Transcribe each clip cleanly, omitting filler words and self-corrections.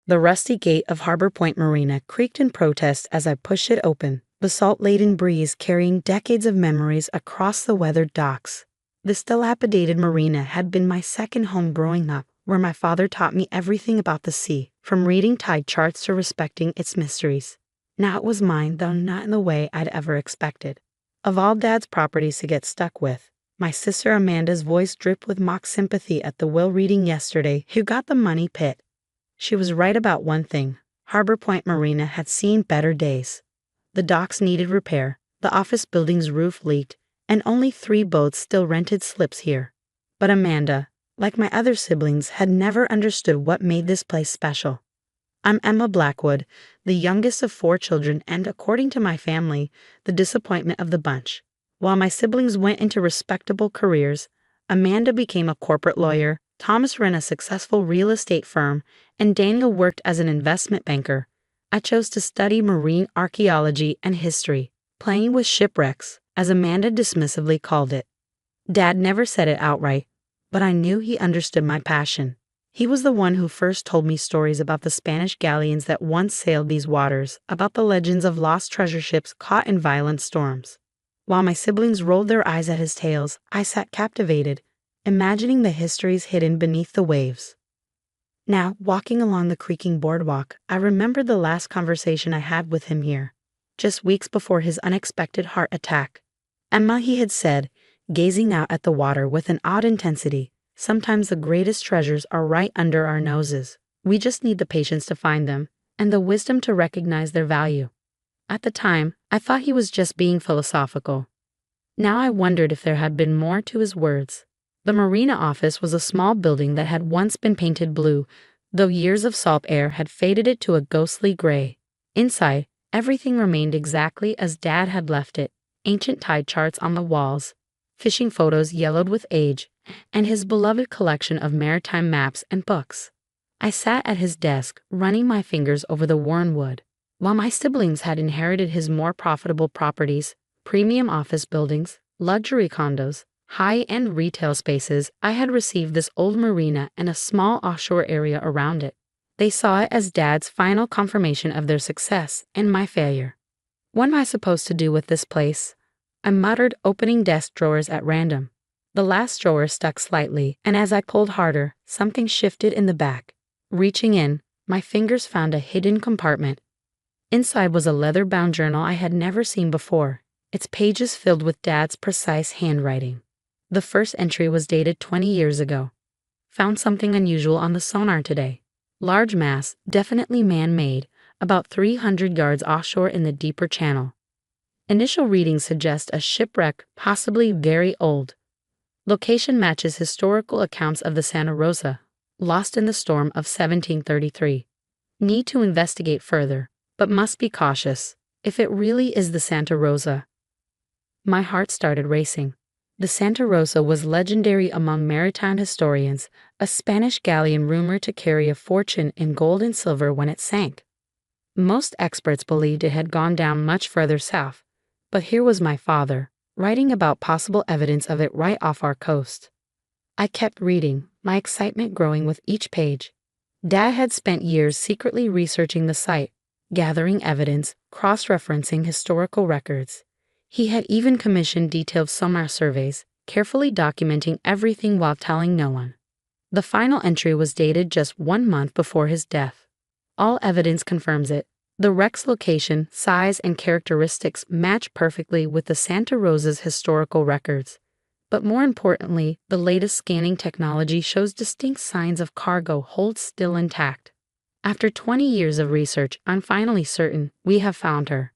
The rusty gate of Harbor Point Marina creaked in protest as I pushed it open, the salt-laden breeze carrying decades of memories across the weathered docks. This dilapidated marina had been my second home growing up, where my father taught me everything about the sea, from reading tide charts to respecting its mysteries. Now it was mine, though not in the way I'd ever expected. Of all Dad's properties to get stuck with, my sister Amanda's voice dripped with mock sympathy at the will reading yesterday who got the money pit. She was right about one thing. Harbor Point Marina had seen better days. The docks needed repair, the office building's roof leaked, and only 3 boats still rented slips here. But Amanda, like my other siblings, had never understood what made this place special. I'm Emma Blackwood, the youngest of 4 children and, according to my family, the disappointment of the bunch. While my siblings went into respectable careers, Amanda became a corporate lawyer, Thomas ran a successful real estate firm, and Daniel worked as an investment banker. I chose to study marine archaeology and history, playing with shipwrecks, as Amanda dismissively called it. Dad never said it outright, but I knew he understood my passion. He was the one who first told me stories about the Spanish galleons that once sailed these waters, about the legends of lost treasure ships caught in violent storms. While my siblings rolled their eyes at his tales, I sat captivated, imagining the histories hidden beneath the waves. Now, walking along the creaking boardwalk, I remembered the last conversation I had with him here, just weeks before his unexpected heart attack. Emma, he had said, gazing out at the water with an odd intensity, sometimes the greatest treasures are right under our noses. We just need the patience to find them, and the wisdom to recognize their value. At the time, I thought he was just being philosophical. Now I wondered if there had been more to his words. The Marina office was a small building that had once been painted blue, though years of salt air had faded it to a ghostly gray. Inside, everything remained exactly as Dad had left it, ancient tide charts on the walls, fishing photos yellowed with age, and his beloved collection of maritime maps and books. I sat at his desk, running my fingers over the worn wood. While my siblings had inherited his more profitable properties, premium office buildings, luxury condos, high-end retail spaces, I had received this old marina and a small offshore area around it. They saw it as Dad's final confirmation of their success and my failure. What am I supposed to do with this place? I muttered, opening desk drawers at random. The last drawer stuck slightly, and as I pulled harder, something shifted in the back. Reaching in, my fingers found a hidden compartment. Inside was a leather-bound journal I had never seen before, its pages filled with Dad's precise handwriting. The first entry was dated 20 years ago. Found something unusual on the sonar today. Large mass, definitely man-made, about 300 yards offshore in the deeper channel. Initial readings suggest a shipwreck, possibly very old. Location matches historical accounts of the Santa Rosa, lost in the storm of 1733. Need to investigate further, but must be cautious. If it really is the Santa Rosa. My heart started racing. The Santa Rosa was legendary among maritime historians, a Spanish galleon rumored to carry a fortune in gold and silver when it sank. Most experts believed it had gone down much further south, but here was my father, writing about possible evidence of it right off our coast. I kept reading, my excitement growing with each page. Dad had spent years secretly researching the site, gathering evidence, cross-referencing historical records. He had even commissioned detailed sonar surveys, carefully documenting everything while telling no one. The final entry was dated just 1 month before his death. All evidence confirms it. The wreck's location, size, and characteristics match perfectly with the Santa Rosa's historical records. But more importantly, the latest scanning technology shows distinct signs of cargo hold still intact. After 20 years of research, I'm finally certain we have found her.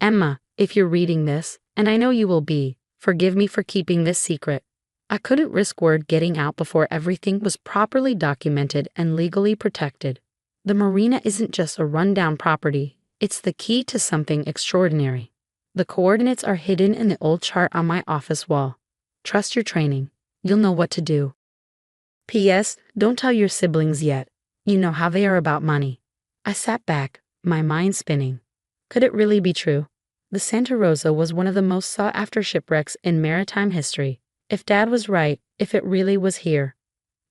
Emma, if you're reading this, and I know you will be, forgive me for keeping this secret. I couldn't risk word getting out before everything was properly documented and legally protected. The marina isn't just a rundown property, it's the key to something extraordinary. The coordinates are hidden in the old chart on my office wall. Trust your training. You'll know what to do. P.S. Don't tell your siblings yet. You know how they are about money. I sat back, my mind spinning. Could it really be true? The Santa Rosa was one of the most sought-after shipwrecks in maritime history. If Dad was right, if it really was here.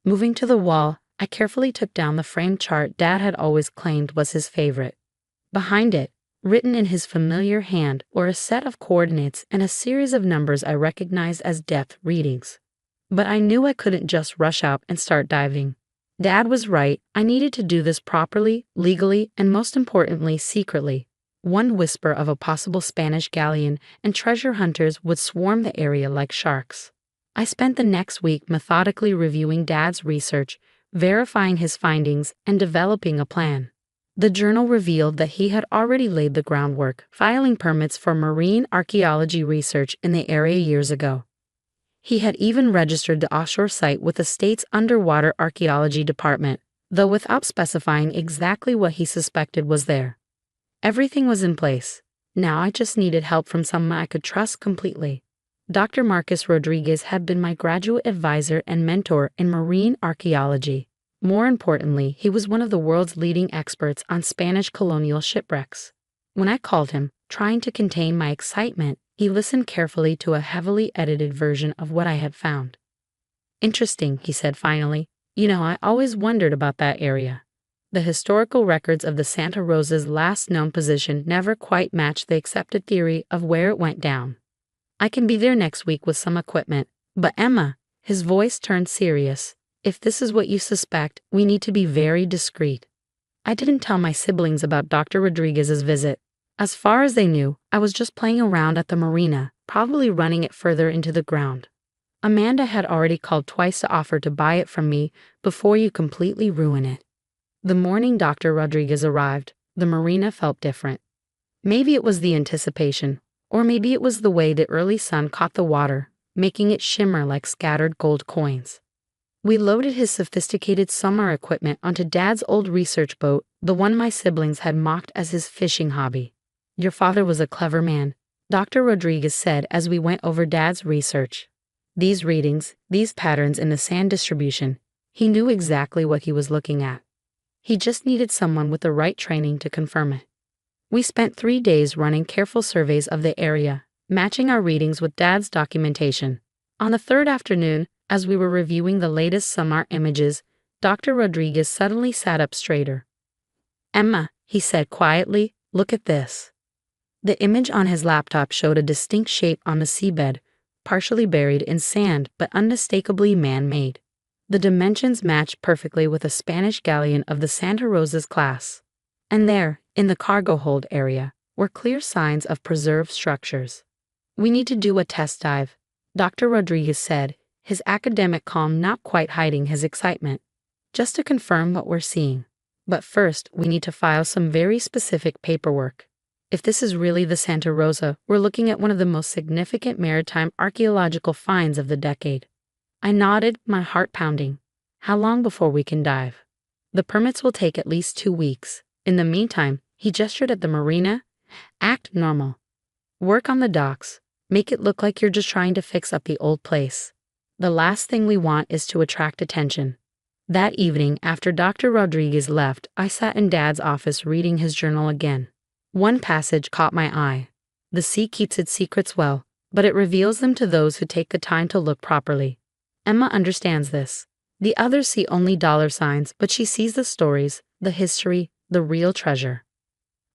Moving to the wall, I carefully took down the framed chart Dad had always claimed was his favorite. Behind it, written in his familiar hand, were a set of coordinates and a series of numbers I recognized as depth readings. But I knew I couldn't just rush out and start diving. Dad was right, I needed to do this properly, legally, and most importantly, secretly. One whisper of a possible Spanish galleon and treasure hunters would swarm the area like sharks. I spent the next week methodically reviewing Dad's research, verifying his findings, and developing a plan. The journal revealed that he had already laid the groundwork, filing permits for marine archaeology research in the area years ago. He had even registered the offshore site with the state's underwater archaeology department, though without specifying exactly what he suspected was there. Everything was in place. Now I just needed help from someone I could trust completely. Dr. Marcus Rodriguez had been my graduate advisor and mentor in marine archaeology. More importantly, he was one of the world's leading experts on Spanish colonial shipwrecks. When I called him, trying to contain my excitement, he listened carefully to a heavily edited version of what I had found. "Interesting," he said finally. I always wondered about that area. The historical records of the Santa Rosa's last known position never quite matched the accepted theory of where it went down. I can be there next week with some equipment, but Emma," his voice turned serious, "if this is what you suspect, we need to be very discreet." I didn't tell my siblings about Dr. Rodriguez's visit. As far as they knew, I was just playing around at the marina, probably running it further into the ground. Amanda had already called twice to offer to buy it from me before you completely ruin it. The morning Dr. Rodriguez arrived, the marina felt different. Maybe it was the anticipation, or maybe it was the way the early sun caught the water, making it shimmer like scattered gold coins. We loaded his sophisticated summer equipment onto Dad's old research boat, the one my siblings had mocked as his fishing hobby. "Your father was a clever man," Dr. Rodriguez said as we went over Dad's research. "These readings, these patterns in the sand distribution, he knew exactly what he was looking at. He just needed someone with the right training to confirm it." We spent 3 days running careful surveys of the area, matching our readings with Dad's documentation. On the third afternoon, as we were reviewing the latest sonar images, Dr. Rodriguez suddenly sat up straighter. "Emma," he said quietly, "look at this." The image on his laptop showed a distinct shape on the seabed, partially buried in sand but unmistakably man-made. The dimensions matched perfectly with a Spanish galleon of the Santa Rosa's class. And there, in the cargo hold area, were clear signs of preserved structures. "We need to do a test dive," Dr. Rodriguez said, his academic calm not quite hiding his excitement, "just to confirm what we're seeing. But first, we need to file some very specific paperwork. If this is really the Santa Rosa, we're looking at one of the most significant maritime archaeological finds of the decade." I nodded, my heart pounding. "How long before we can dive?" "The permits will take at least 2 weeks. In the meantime," he gestured at the marina, "act normal. Work on the docks. Make it look like you're just trying to fix up the old place. The last thing we want is to attract attention." That evening, after Dr. Rodriguez left, I sat in Dad's office reading his journal again. One passage caught my eye. "The sea keeps its secrets well, but it reveals them to those who take the time to look properly. Emma understands this. The others see only dollar signs, but she sees the stories, the history, the real treasure."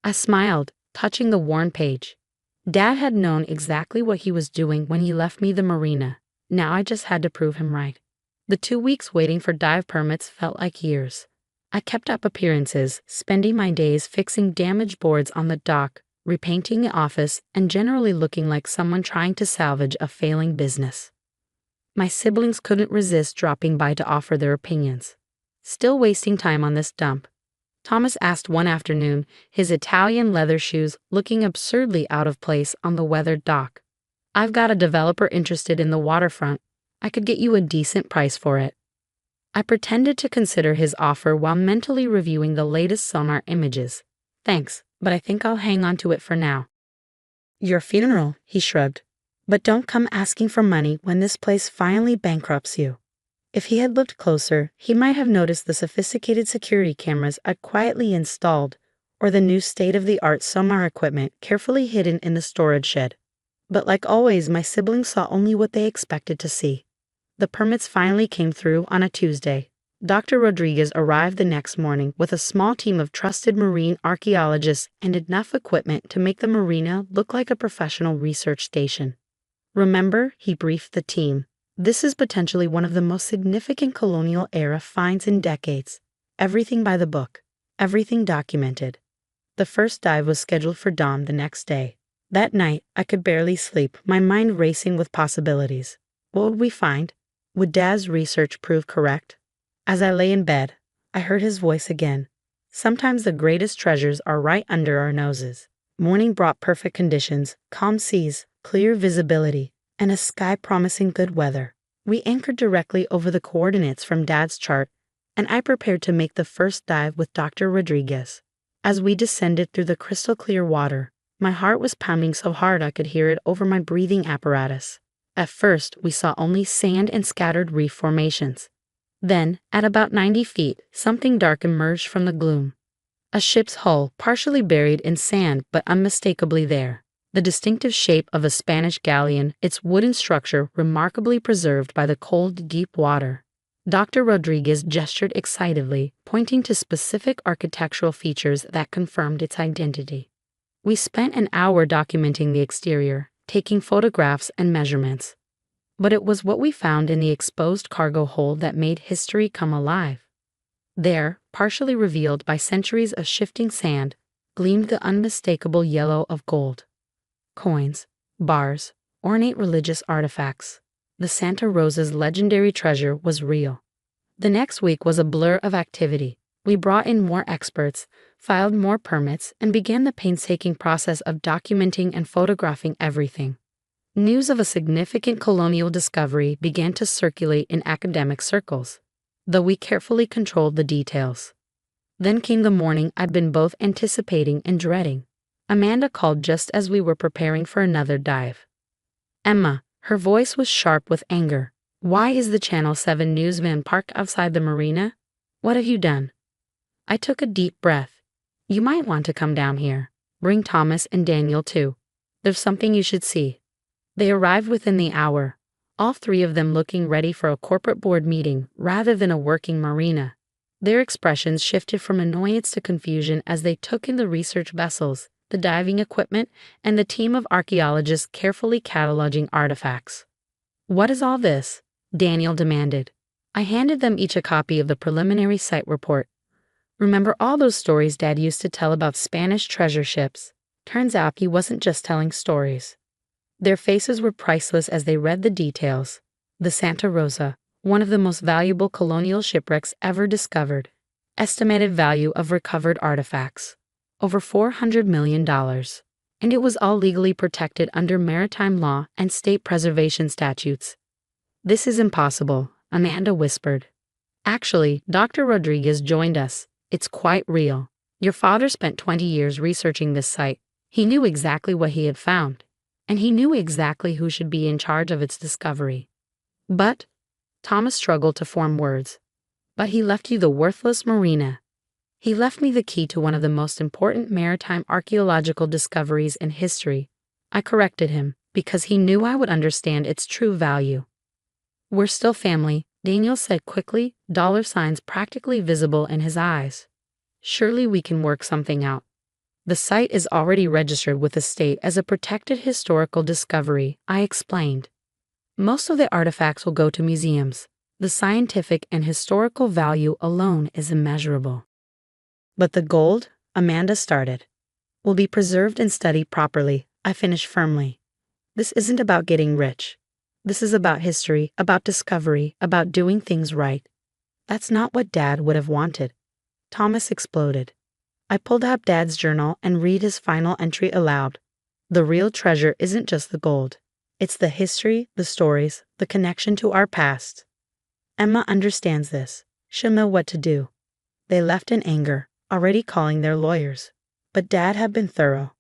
I smiled, touching the worn page. Dad had known exactly what he was doing when he left me the marina. Now I just had to prove him right. The 2 weeks waiting for dive permits felt like years. I kept up appearances, spending my days fixing damaged boards on the dock, repainting the office, and generally looking like someone trying to salvage a failing business. My siblings couldn't resist dropping by to offer their opinions. "Still wasting time on this dump?" Thomas asked one afternoon, his Italian leather shoes looking absurdly out of place on the weathered dock. "I've got a developer interested in the waterfront. I could get you a decent price for it." I pretended to consider his offer while mentally reviewing the latest sonar images. "Thanks, but I think I'll hang on to it for now." "Your funeral," he shrugged. "But don't come asking for money when this place finally bankrupts you." If he had looked closer, he might have noticed the sophisticated security cameras I'd quietly installed, or the new state-of-the-art sonar equipment carefully hidden in the storage shed. But like always, my siblings saw only what they expected to see. The permits finally came through on a Tuesday. Dr. Rodriguez arrived the next morning with a small team of trusted marine archaeologists and enough equipment to make the marina look like a professional research station. Remember, he briefed the team, this is potentially one of the most significant colonial-era finds in decades. Everything by the book, everything documented. The first dive was scheduled for dawn the next day. That night, I could barely sleep, my mind racing with possibilities. What would we find? Would Dad's research prove correct? As I lay in bed, I heard his voice again. Sometimes the greatest treasures are right under our noses. Morning brought perfect conditions, calm seas, clear visibility, and a sky promising good weather. We anchored directly over the coordinates from Dad's chart, and I prepared to make the first dive with Dr. Rodriguez. As we descended through the crystal clear water, my heart was pounding so hard I could hear it over my breathing apparatus. At first, we saw only sand and scattered reef formations. Then, at about 90 feet, something dark emerged from the gloom. A ship's hull, partially buried in sand but unmistakably there. The distinctive shape of a Spanish galleon, its wooden structure remarkably preserved by the cold, deep water. Dr. Rodriguez gestured excitedly, pointing to specific architectural features that confirmed its identity. We spent an hour documenting the exterior, taking photographs and measurements. But it was what we found in the exposed cargo hold that made history come alive. There, partially revealed by centuries of shifting sand, gleamed the unmistakable yellow of gold. Coins, bars, ornate religious artifacts. The Santa Rosa's legendary treasure was real. The next week was a blur of activity. We brought in more experts, filed more permits, and began the painstaking process of documenting and photographing everything. News of a significant colonial discovery began to circulate in academic circles, though we carefully controlled the details. Then came the morning I'd been both anticipating and dreading. Amanda called just as we were preparing for another dive. Emma, her voice was sharp with anger. Why is the Channel 7 newsman parked outside the marina? What have you done? I took a deep breath. You might want to come down here. Bring Thomas and Daniel too. There's something you should see. They arrived within the hour, all three of them looking ready for a corporate board meeting rather than a working marina. Their expressions shifted from annoyance to confusion as they took in the research vessels, the diving equipment, and the team of archaeologists carefully cataloging artifacts. What is all this? Daniel demanded. I handed them each a copy of the preliminary site report. Remember all those stories Dad used to tell about Spanish treasure ships? Turns out he wasn't just telling stories. Their faces were priceless as they read the details. The Santa Rosa, one of the most valuable colonial shipwrecks ever discovered. Estimated value of recovered artifacts. Over $400 million. And it was all legally protected under maritime law and state preservation statutes. This is impossible, Amanda whispered. Actually, Dr. Rodriguez joined us. It's quite real. Your father spent 20 years researching this site. He knew exactly what he had found. And he knew exactly who should be in charge of its discovery. But, Thomas struggled to form words. But he left you the worthless Marina. He left me the key to one of the most important maritime archaeological discoveries in history. I corrected him, because he knew I would understand its true value. We're still family, Daniel said quickly, dollar signs practically visible in his eyes. Surely we can work something out. The site is already registered with the state as a protected historical discovery, I explained. Most of the artifacts will go to museums. The scientific and historical value alone is immeasurable. But the gold, Amanda started, will be preserved and studied properly, I finished firmly. This isn't about getting rich. This is about history, about discovery, about doing things right. That's not what Dad would have wanted. Thomas exploded. I pulled out Dad's journal and read his final entry aloud. The real treasure isn't just the gold. It's the history, the stories, the connection to our past. Emma understands this. She'll know what to do. They left in anger, already calling their lawyers. But Dad had been thorough.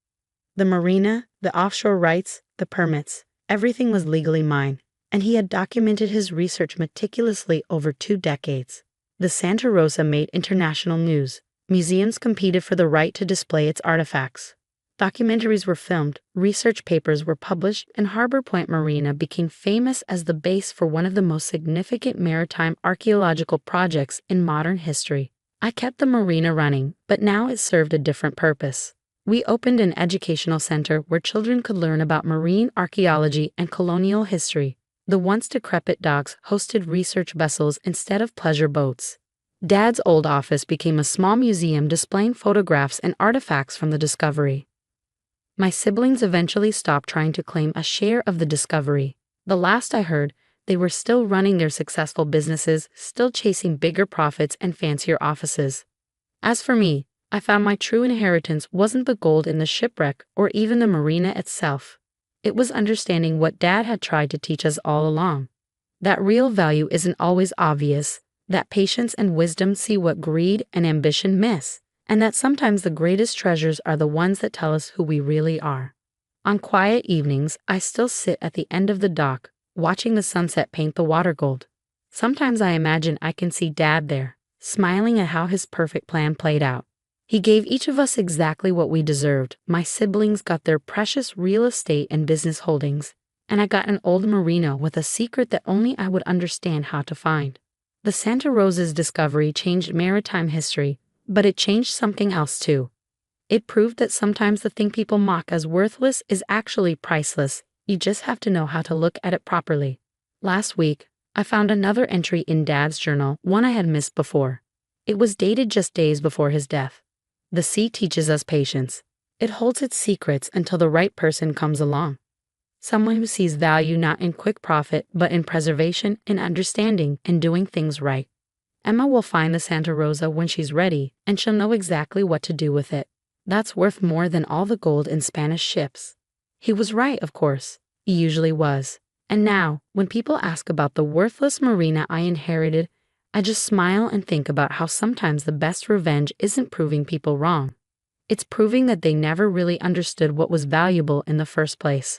The marina, the offshore rights, the permits, everything was legally mine, and he had documented his research meticulously over 2 decades. The Santa Rosa made international news. Museums competed for the right to display its artifacts. Documentaries were filmed, research papers were published, and Harbor Point Marina became famous as the base for one of the most significant maritime archaeological projects in modern history. I kept the marina running, but now it served a different purpose. We opened an educational center where children could learn about marine archaeology and colonial history. The once decrepit docks hosted research vessels instead of pleasure boats. Dad's old office became a small museum displaying photographs and artifacts from the discovery. My siblings eventually stopped trying to claim a share of the discovery. The last I heard, they were still running their successful businesses, still chasing bigger profits and fancier offices. As for me, I found my true inheritance wasn't the gold in the shipwreck or even the marina itself. It was understanding what Dad had tried to teach us all along. That real value isn't always obvious, that patience and wisdom see what greed and ambition miss, and that sometimes the greatest treasures are the ones that tell us who we really are. On quiet evenings, I still sit at the end of the dock, watching the sunset paint the water gold. Sometimes I imagine I can see Dad there, smiling at how his perfect plan played out. He gave each of us exactly what we deserved. My siblings got their precious real estate and business holdings, and I got an old marina with a secret that only I would understand how to find. The Santa Rosa's discovery changed maritime history, but it changed something else too. It proved that sometimes the thing people mock as worthless is actually priceless. You just have to know how to look at it properly. Last week, I found another entry in Dad's journal, one I had missed before. It was dated just days before his death. The sea teaches us patience. It holds its secrets until the right person comes along. Someone who sees value not in quick profit, but in preservation, in understanding, and doing things right. Emma will find the Santa Rosa when she's ready, and she'll know exactly what to do with it. That's worth more than all the gold in Spanish ships. He was right, of course. He usually was. And now, when people ask about the worthless marina I inherited, I just smile and think about how sometimes the best revenge isn't proving people wrong. It's proving that they never really understood what was valuable in the first place.